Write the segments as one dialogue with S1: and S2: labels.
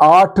S1: 8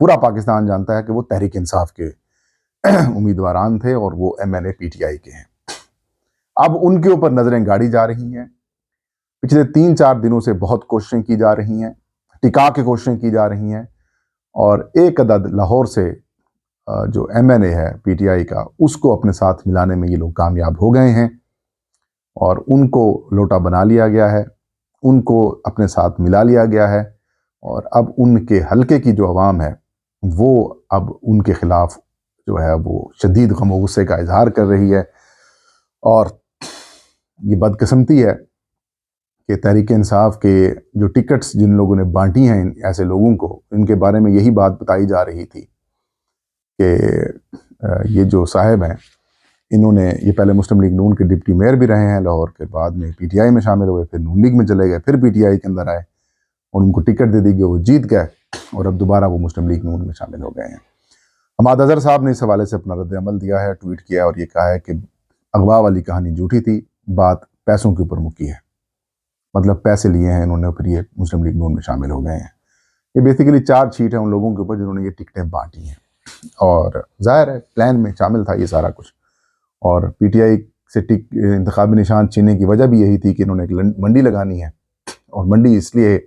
S1: پورا پاکستان جانتا ہے کہ وہ تحریک انصاف کے امیدواران تھے اور وہ MNA PTI کے ہیں۔ اب ان کے اوپر نظریں گاڑی جا رہی ہیں۔ پچھلے 3-4 دنوں سے بہت کوششیں کی جا رہی ہیں، ٹکا کے کوششیں کی جا رہی ہیں، اور ایک عدد لاہور سے جو MNA ہے PTI کا، اس کو اپنے ساتھ ملانے میں یہ لوگ کامیاب ہو گئے ہیں اور ان کو لوٹا بنا لیا گیا ہے، ان کو اپنے ساتھ ملا لیا گیا ہے، اور اب ان کے حلقے کی جو عوام ہے وہ اب ان کے خلاف جو ہے وہ شدید غم و غصے کا اظہار کر رہی ہے۔ اور یہ بدقسمتی ہے کہ تحریک انصاف کے جو ٹکٹس جن لوگوں نے بانٹی ہیں ایسے لوگوں کو، ان کے بارے میں یہی بات بتائی جا رہی تھی کہ یہ جو صاحب ہیں انہوں نے، یہ پہلے مسلم لیگ نون کے ڈپٹی میئر بھی رہے ہیں لاہور کے، بعد میں PTI میں شامل ہوئے، پھر نون لیگ میں چلے گئے، پھر PTI کے اندر آئے اور ان کو ٹکٹ دے دی گئی، وہ جیت گئے اور اب دوبارہ وہ مسلم لیگ نون میں شامل ہو گئے ہیں۔ حماد اظہر صاحب نے اس حوالے سے اپنا رد عمل دیا ہے، ٹویٹ کیا اور یہ کہا ہے کہ اغوا والی کہانی جھوٹی تھی، بات پیسوں کے اوپر مکی ہے، مطلب پیسے لیے ہیں انہوں نے، پھر یہ مسلم لیگ نون میں شامل ہو گئے ہیں۔ یہ بیسیکلی چارج شیٹ ہے ان لوگوں کے اوپر جنہوں نے یہ ٹکٹیں بانٹی ہیں، اور ظاہر ہے پلان میں شامل تھا یہ سارا کچھ، اور PTI سے انتخابی نشان چھیننے کی وجہ بھی یہی تھی کہ انہوں نے ایک منڈی لگانی ہے، اور منڈی اس لیے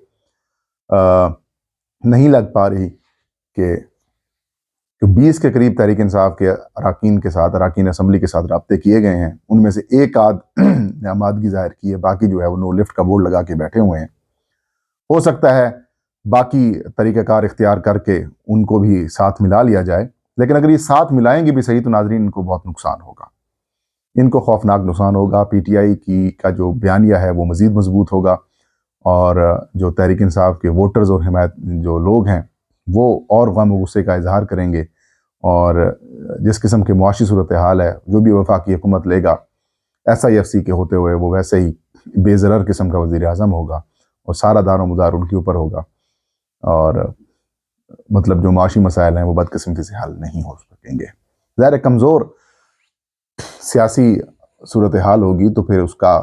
S1: نہیں لگ پا رہی کہ 20 کے قریب تحریک انصاف کے اراکین کے ساتھ، اراکین اسمبلی کے ساتھ رابطے کیے گئے ہیں، ان میں سے ایک آدھ نے آمادگی ظاہر کی ہے، باقی جو ہے وہ نو لفٹ کا بورڈ لگا کے بیٹھے ہوئے ہیں۔ ہو سکتا ہے باقی طریقہ کار اختیار کر کے ان کو بھی ساتھ ملا لیا جائے، لیکن اگر یہ ساتھ ملائیں گے بھی صحیح تو ناظرین ان کو بہت نقصان ہوگا، ان کو خوفناک نقصان ہوگا۔ PTI کا جو بیانیہ ہے وہ مزید مضبوط ہوگا، اور جو تحریک انصاف کے ووٹرز اور حمایت جو لوگ ہیں وہ اور غم و غصے کا اظہار کریں گے، اور جس قسم کے معاشی صورتحال ہے، جو بھی وفاقی حکومت لے گا SIFC کے ہوتے ہوئے وہ ویسے ہی بے ضرر قسم کا وزیر اعظم ہوگا، اور سارا دار و مدار ان کے اوپر ہوگا، اور مطلب جو معاشی مسائل ہیں وہ بدقسمتی سے حل نہیں ہو سکیں گے۔ ظاہر کمزور سیاسی صورتحال ہوگی تو پھر اس کا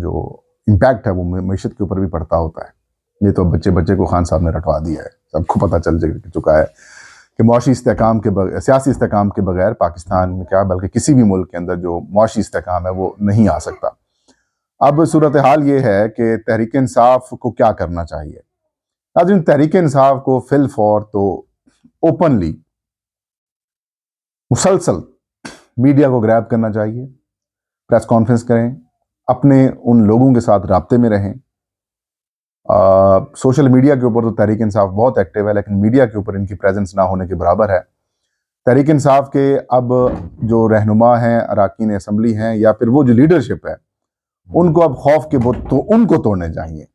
S1: جو امپیکٹ ہے وہ معیشت کے اوپر بھی پڑتا ہوتا ہے۔ یہ تو بچے کو خان صاحب نے رٹوا دیا ہے، سب کو پتہ چل چکا ہے کہ معاشی استحکام کے بغیر، سیاسی استحکام کے بغیر پاکستان میں کیا بلکہ کسی بھی ملک کے اندر جو معاشی استحکام ہے وہ نہیں آ سکتا۔ اب صورتحال یہ ہے کہ تحریک انصاف کو کیا کرنا چاہیے۔ ناظرین، تحریک انصاف کو فی الفور تو اوپنلی مسلسل میڈیا کو گریب کرنا چاہیے، پریس کانفرنس کریں، اپنے ان لوگوں کے ساتھ رابطے میں رہیں۔ سوشل میڈیا کے اوپر تو تحریک انصاف بہت ایکٹیو ہے، لیکن میڈیا کے اوپر ان کی پریزنس نہ ہونے کے برابر ہے۔ تحریک انصاف کے اب جو رہنما ہیں، اراکین اسمبلی ہیں، یا پھر وہ جو لیڈرشپ ہے، ان کو اب خوف کے بت تو ان کو توڑنے چاہیے۔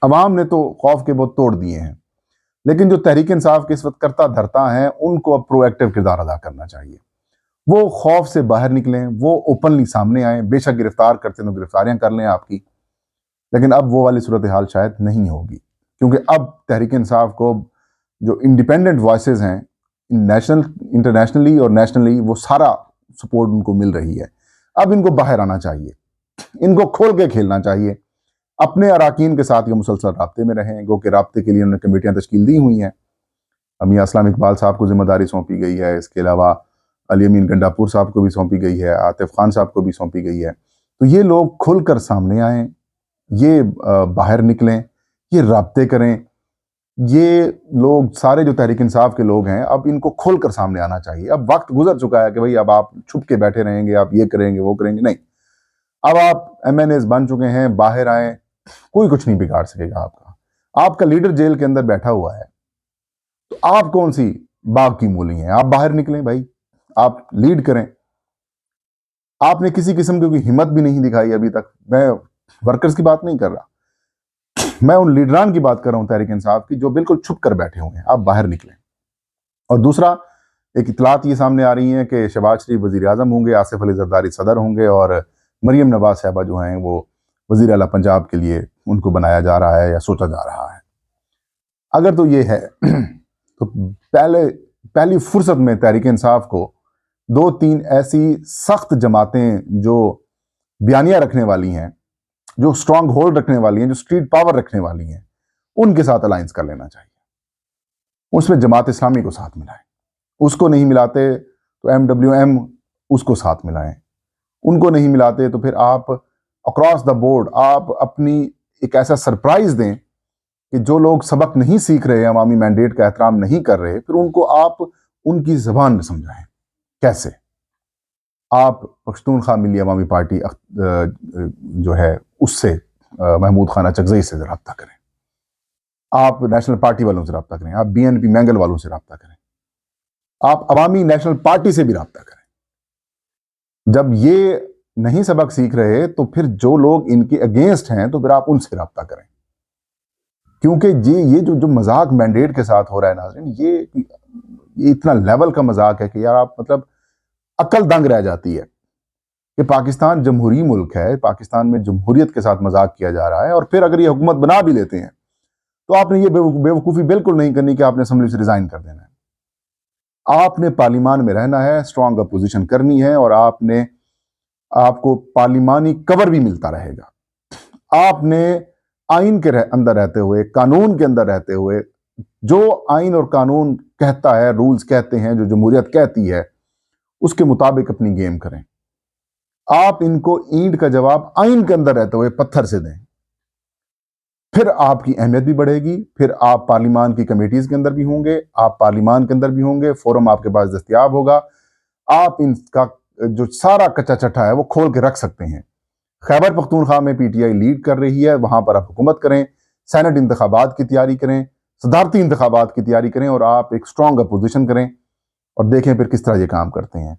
S1: عوام نے تو خوف کے بت توڑ دیے ہیں، لیکن جو تحریک انصاف کے اس وقت کرتا دھرتا ہیں ان کو اب پرو ایکٹیو کردار ادا کرنا چاہیے۔ وہ خوف سے باہر نکلیں، وہ اوپنلی سامنے آئیں، بے شک گرفتار کرتے ہیں تو گرفتاریاں کر لیں آپ کی، لیکن اب وہ والی صورتحال شاید نہیں ہوگی، کیونکہ اب تحریک انصاف کو جو انڈیپینڈنٹ وائسز ہیں انٹرنیشنلی اور نیشنلی، وہ سارا سپورٹ ان کو مل رہی ہے۔ اب ان کو باہر آنا چاہیے، ان کو کھول کے کھیلنا چاہیے، اپنے اراکین کے ساتھ یہ مسلسل رابطے میں رہیں، گو کہ رابطے کے لیے انہوں نے کمیٹیاں تشکیل دی ہوئی ہیں۔ میاں اسلام اقبال صاحب کو ذمہ داری سونپی گئی ہے، اس کے علاوہ علی امین گنڈاپور صاحب کو بھی سونپی گئی ہے، عاطف خان صاحب کو بھی سونپی گئی ہے۔ تو یہ لوگ کھل کر سامنے آئیں، یہ باہر نکلیں، یہ رابطے کریں۔ یہ لوگ سارے جو تحریک انصاف کے لوگ ہیں، اب ان کو کھول کر سامنے آنا چاہیے۔ اب وقت گزر چکا ہے کہ بھئی اب آپ چھپ کے بیٹھے رہیں گے، آپ یہ کریں گے وہ کریں گے، نہیں۔ اب آپ MNAs بن چکے ہیں، باہر آئیں، کوئی کچھ نہیں بگاڑ سکے گا آپ کا۔ آپ کا لیڈر جیل کے اندر بیٹھا ہوا ہے، تو آپ کون سی باغ کی مولی ہیں؟ آپ باہر نکلیں بھائی، آپ لیڈ کریں۔ آپ نے کسی قسم کی کوئی ہمت بھی نہیں دکھائی ابھی تک۔ میں ورکرز کی بات نہیں کر رہا، میں ان لیڈران کی بات کر رہا ہوں تحریک انصاف کی، جو بالکل چھپ کر بیٹھے ہوئے ہیں۔ آپ باہر نکلیں۔ اور دوسرا، ایک اطلاعات یہ سامنے آ رہی ہیں کہ شہباز شریف وزیر اعظم ہوں گے، آصف علی زرداری صدر ہوں گے، اور مریم نواز صاحبہ جو ہیں وہ وزیر اعلیٰ پنجاب کے لیے ان کو بنایا جا رہا ہے یا سوچا جا رہا ہے۔ اگر تو یہ ہے تو پہلی فرصت میں تحریک انصاف کو 2-3 ایسی سخت جماعتیں جو بیانیہ رکھنے والی ہیں، جو اسٹرانگ ہولڈ رکھنے والی ہیں، جو اسٹریٹ پاور رکھنے والی ہیں، ان کے ساتھ الائنس کر لینا چاہیے۔ اس میں جماعت اسلامی کو ساتھ ملائیں، اس کو نہیں ملاتے تو MWM اس کو ساتھ ملائیں، ان کو نہیں ملاتے تو پھر آپ اکراس دا بورڈ آپ اپنی ایک ایسا سرپرائز دیں کہ جو لوگ سبق نہیں سیکھ رہے، عوامی مینڈیٹ کا احترام نہیں کر رہے، پھر ان کو آپ ان کی زبان میں سمجھائیں۔ کیسے؟ آپ پختونخوا ملی عوامی پارٹی جو ہے اس سے محمود خان اچکزئی سے رابطہ کریں، آپ نیشنل پارٹی والوں سے رابطہ کریں، آپ BNP مینگل والوں سے رابطہ کریں، آپ عوامی نیشنل پارٹی سے بھی رابطہ کریں۔ جب یہ نہیں سبق سیکھ رہے تو پھر جو لوگ ان کے اگینسٹ ہیں تو پھر آپ ان سے رابطہ کریں، کیونکہ یہ جو مذاق مینڈیٹ کے ساتھ ہو رہا ہے ناظرین، یہ اتنا لیول کا مذاق ہے کہ یار آپ مطلب عقل دنگ رہ جاتی ہے کہ پاکستان جمہوری ملک ہے، پاکستان میں جمہوریت کے ساتھ مذاق کیا جا رہا ہے، اور پھر اگر یہ حکومت بنا بھی لیتے ہیں تو آپ نے یہ بے وقوفی بالکل نہیں کرنی کہ آپ نے اسمبلی سے ریزائن کر دینا ہے۔ آپ نے پارلیمان میں رہنا ہے، اسٹرانگ اپوزیشن کرنی ہے، اور آپ کو پارلیمانی کور بھی ملتا رہے گا۔ آپ نے آئین کے اندر رہتے ہوئے، قانون کے اندر رہتے ہوئے، جو آئین اور قانون کہتا ہے، رولز کہتے ہیں، جو جمہوریت کہتی ہے، اس کے مطابق اپنی گیم کریں۔ آپ ان کو اینٹ کا جواب آئین کے اندر رہتے ہوئے پتھر سے دیں، پھر آپ کی اہمیت بھی بڑھے گی، پھر آپ پارلیمان کی کمیٹیز کے اندر بھی ہوں گے، آپ پارلیمان کے اندر بھی ہوں گے، فورم آپ کے پاس دستیاب ہوگا، آپ ان کا جو سارا کچا چٹھا ہے وہ کھول کے رکھ سکتے ہیں۔ خیبر پختونخوا میں PTI لیڈ کر رہی ہے، وہاں پر آپ حکومت کریں، سینٹ انتخابات کی تیاری کریں، صدارتی انتخابات کی تیاری کریں، اور آپ ایک اسٹرانگ اپوزیشن کریں، اور دیکھیں پھر کس طرح یہ کام کرتے ہیں۔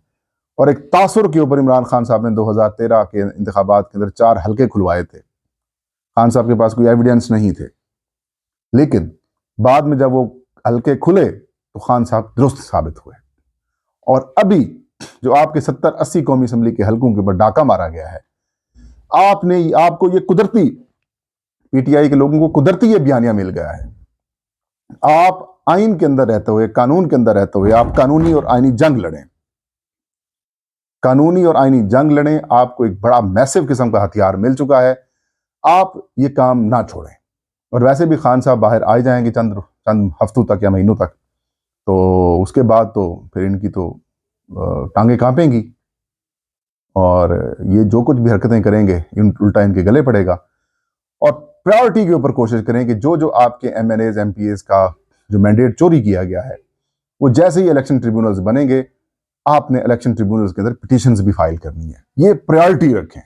S1: اور ایک تاثر کے اوپر عمران خان صاحب نے 2013 کے انتخابات کے اندر 4 حلقے کھلوائے تھے۔ خان صاحب کے پاس کوئی ایویڈنس نہیں تھے، لیکن بعد میں جب وہ حلقے کھلے تو خان صاحب درست ثابت ہوئے۔ اور ابھی جو آپ کے 70-80 قومی اسمبلی کے حلقوں کے اوپر ڈاکہ مارا گیا ہے، آپ کو یہ قدرتی PTI کے لوگوں کو قدرتی یہ بیانیہ مل گیا ہے۔ آپ آئین کے اندر رہتے ہوئے، قانون کے اندر رہتے ہوئے، آپ قانونی اور آئینی جنگ لڑیں، قانونی اور آئینی جنگ لڑیں۔ آپ کو ایک بڑا میسو قسم کا ہتھیار مل چکا ہے، آپ یہ کام نہ چھوڑیں۔ اور ویسے بھی خان صاحب باہر آ جائیں گے چند ہفتوں تک یا مہینوں تک، تو اس کے بعد تو پھر ان کی تو ٹانگیں کانپیں گی، اور یہ جو کچھ بھی حرکتیں کریں گے الٹا ان کے گلے پڑے گا۔ اور پرائورٹی کے اوپر کوشش کریں کہ جو آپ کے MNAs MPAs کا جو مینڈیٹ چوری کیا گیا ہے، وہ جیسے ہی الیکشن ٹریبونلز بنیں گے، آپ نے الیکشن ٹریبونلز کے اندر پٹیشنز بھی فائل کرنی ہے۔ یہ پرائورٹی رکھیں۔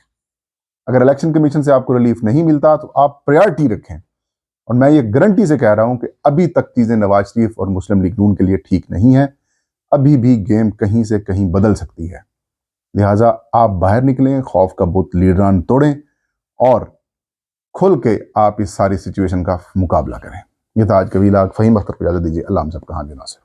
S1: اگر الیکشن کمیشن سے آپ کو ریلیف نہیں ملتا تو آپ پرائورٹی رکھیں۔ اور میں یہ گارنٹی سے کہہ رہا ہوں کہ ابھی تک چیزیں نواز شریف اور مسلم لیگ نون کے لیے ٹھیک نہیں ہیں، ابھی بھی گیم کہیں سے کہیں بدل سکتی ہے۔ لہٰذا آپ باہر نکلیں، خوف کا بت لیڈران توڑیں، اور کھل کے آپ اس ساری سچویشن کا مقابلہ کریں۔ یہ تھا آج کا ویلاگ۔ فہیم اختر کو اجازت دیجیے۔ اللہ ہم سب کا حامی ناصر۔